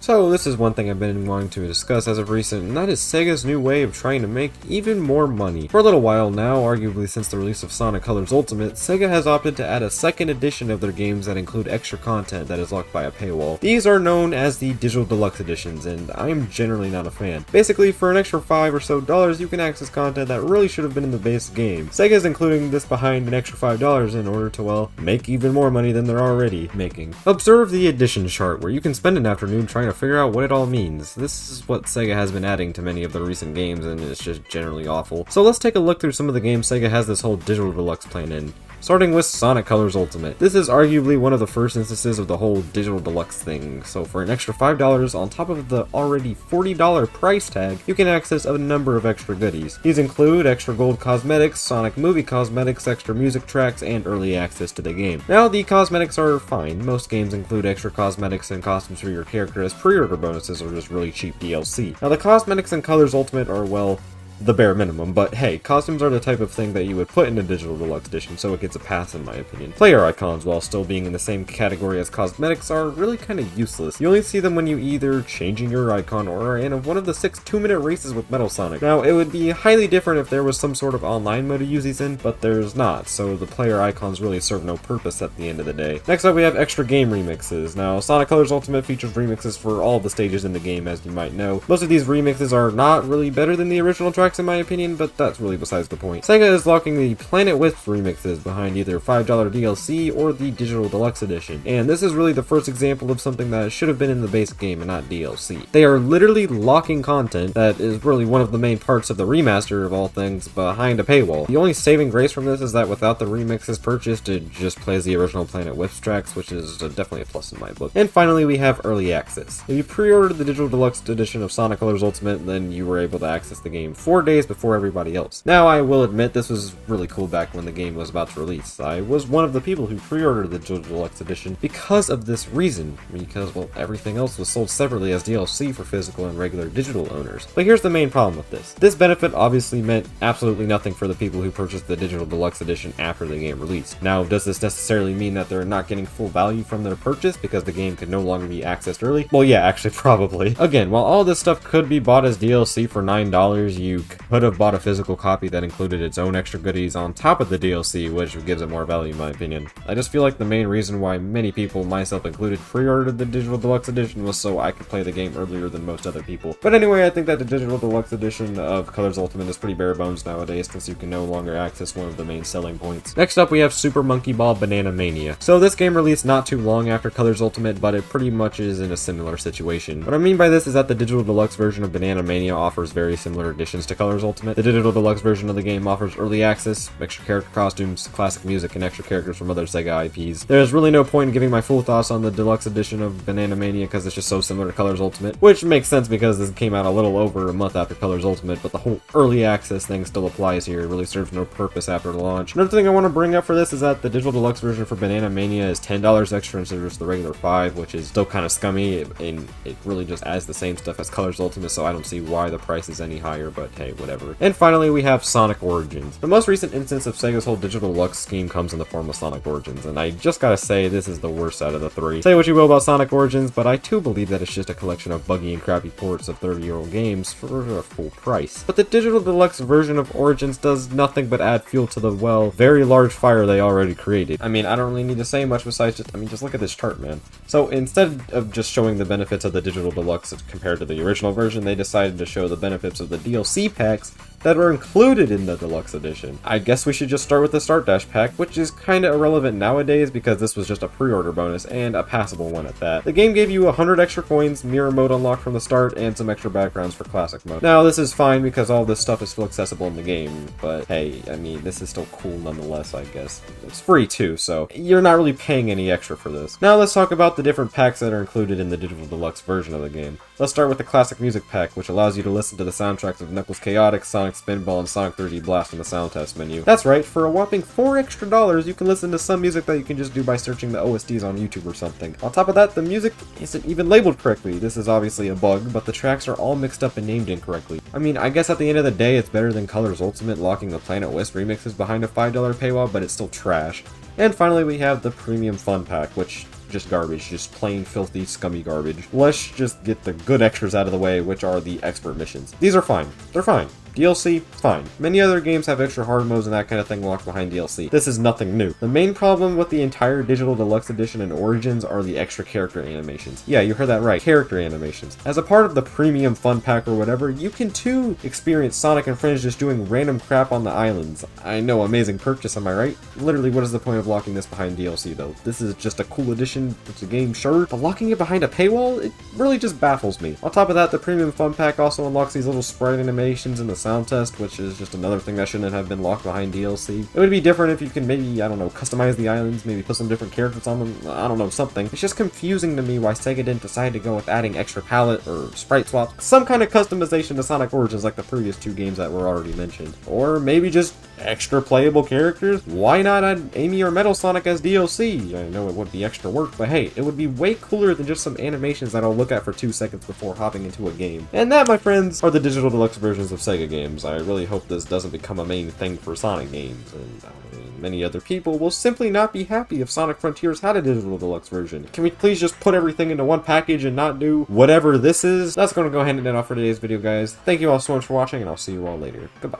So this is one thing I've been wanting to discuss as of recent, and that is Sega's new way of trying to make even more money. For a little while now, arguably since the release of Sonic Colors Ultimate, Sega has opted to add a second edition of their games that include extra content that is locked by a paywall. These are known as the Digital Deluxe editions, and I'm generally not a fan. Basically, for an extra $5 or so, you can access content that really should have been in the base game. Sega is including this behind an extra $5 in order to, well, make even more money than they're already making. Observe the edition chart, where you can spend an afternoon trying to figure out what it all means. This is what Sega has been adding to many of the recent games, and it's just generally awful. So let's take a look through some of the games Sega has this whole Digital Deluxe plan in. Starting with Sonic Colors Ultimate. This is arguably one of the first instances of the whole Digital Deluxe thing, so for an extra $5 on top of the already $40 price tag, you can access a number of extra goodies. These include extra gold cosmetics, Sonic movie cosmetics, extra music tracks, and early access to the game. Now, the cosmetics are fine. Most games include extra cosmetics and costumes for your character as pre-order bonuses or just really cheap DLC. Now, the cosmetics in Colors Ultimate are, well, the bare minimum, but hey, costumes are the type of thing that you would put in a Digital Deluxe edition, so it gets a pass in my opinion. Player icons, while still being in the same category as cosmetics, are really kind of useless. You only see them when you either changing your icon or are in one of the 6 2-minute races with Metal Sonic. Now, it would be highly different if there was some sort of online mode to use these in, but there's not, so the player icons really serve no purpose at the end of the day. Next up, we have extra game remixes. Now, Sonic Colors Ultimate features remixes for all the stages in the game, as you might know. Most of these remixes are not really better than the original tracks in my opinion, but that's really besides the point. Sega is locking the Planet Wisp remixes behind either $5 DLC or the Digital Deluxe edition, and this is really the first example of something that should have been in the base game and not DLC. They are literally locking content that is really one of the main parts of the remaster of all things behind a paywall. The only saving grace from this is that without the remixes purchased, it just plays the original Planet Wisp tracks, which is definitely a plus in my book. And finally, we have early access. If you pre-ordered the Digital Deluxe edition of Sonic Colors Ultimate, then you were able to access the game 4 days before everybody else. Now, I will admit this was really cool back when the game was about to release. I was one of the people who pre-ordered the Digital Deluxe edition because of this reason, because, well, everything else was sold separately as DLC for physical and regular digital owners. But here's the main problem with this. This benefit obviously meant absolutely nothing for the people who purchased the Digital Deluxe edition after the game released. Now, does this necessarily mean that they're not getting full value from their purchase because the game could no longer be accessed early? Well, yeah, actually, probably. Again, while all this stuff could be bought as DLC for $9, you could have bought a physical copy that included its own extra goodies on top of the DLC, which gives it more value in my opinion. I just feel like the main reason why many people, myself included, pre-ordered the Digital Deluxe edition was so I could play the game earlier than most other people. But anyway, I think that the Digital Deluxe edition of Colors Ultimate is pretty bare bones nowadays since you can no longer access one of the main selling points. Next up, we have Super Monkey Ball Banana Mania. So this game released not too long after Colors Ultimate, but it pretty much is in a similar situation. What I mean by this is that the Digital Deluxe version of Banana Mania offers very similar additions to Colors Ultimate. The Digital Deluxe version of the game offers early access, extra character costumes, classic music, and extra characters from other Sega IPs. There's really no point in giving my full thoughts on the deluxe edition of Banana Mania because it's just so similar to Colors Ultimate, which makes sense because this came out a little over a month after Colors Ultimate, but the whole early access thing still applies here. It really serves no purpose after the launch. Another thing I want to bring up for this is that the Digital Deluxe version for Banana Mania is $10 extra instead of just the regular $5, which is still kind of scummy, and it really just adds the same stuff as Colors Ultimate, so I don't see why the price is any higher, but hey, whatever. And finally, we have Sonic Origins. The most recent instance of Sega's whole Digital Deluxe scheme comes in the form of Sonic Origins, and I just gotta say, this is the worst out of the 3. Say what you will about Sonic Origins, but I too believe that it's just a collection of buggy and crappy ports of 30-year-old games for a full price. But the Digital Deluxe version of Origins does nothing but add fuel to the, well, very large fire they already created. I mean, I don't really need to say much besides just look at this chart, man. So instead of just showing the benefits of the Digital Deluxe compared to the original version, they decided to show the benefits of the DLC packs that are included in the Deluxe Edition. I guess we should just start with the Start Dash pack, which is kinda irrelevant nowadays because this was just a pre-order bonus, and a passable one at that. The game gave you 100 extra coins, mirror mode unlocked from the start, and some extra backgrounds for classic mode. Now, this is fine because all this stuff is still accessible in the game, but hey, I mean, this is still cool nonetheless, I guess. It's free too, so you're not really paying any extra for this. Now let's talk about the different packs that are included in the Digital Deluxe version of the game. Let's start with the Classic Music pack, which allows you to listen to the soundtracks of Knuckles Chaotix, Sonic Spinball, and Sonic 3D Blast in the sound test menu. That's right, for a whopping $4 extra, you can listen to some music that you can just do by searching the OSTs on YouTube or something. On top of that, the music isn't even labeled correctly. This is obviously a bug, but the tracks are all mixed up and named incorrectly. I mean, I guess at the end of the day, it's better than Colors Ultimate locking the Planet Wisp remixes behind a $5 paywall, but it's still trash. And finally, we have the Premium Fun Pack, which just garbage, just plain filthy scummy garbage. Let's just get the good extras out of the way, which are the expert missions. These are fine. They're fine. DLC, fine. Many other games have extra hard modes and that kind of thing locked behind DLC. This is nothing new. The main problem with the entire Digital Deluxe Edition and Origins are the extra character animations. Yeah, you heard that right, character animations. As a part of the premium fun pack or whatever, you can too experience Sonic and friends just doing random crap on the islands. I know, amazing purchase, am I right? Literally, what is the point of locking this behind DLC though? This is just a cool addition, it's a game, sure, but locking it behind a paywall, it really just baffles me. On top of that, the premium fun pack also unlocks these little sprite animations in the sound test, which is just another thing that shouldn't have been locked behind DLC. It would be different if you can maybe, I don't know, customize the islands, maybe put some different characters on them, I don't know, something. It's just confusing to me why Sega didn't decide to go with adding extra palette or sprite swaps, some kind of customization to Sonic Origins like the previous two games that were already mentioned. Or maybe just extra playable characters? Why not add Amy or Metal Sonic as DLC? I know it would be extra work, but hey, it would be way cooler than just some animations that I'll look at for 2 seconds before hopping into a game. And that, my friends, are the Digital Deluxe versions of Sega games. I really hope this doesn't become a main thing for Sonic games, and many other people will simply not be happy if Sonic Frontiers had a Digital Deluxe version. Can we please just put everything into one package and not do whatever this is? That's going to go hand it off for today's video, guys. Thank you all so much for watching, and I'll see you all later. Goodbye.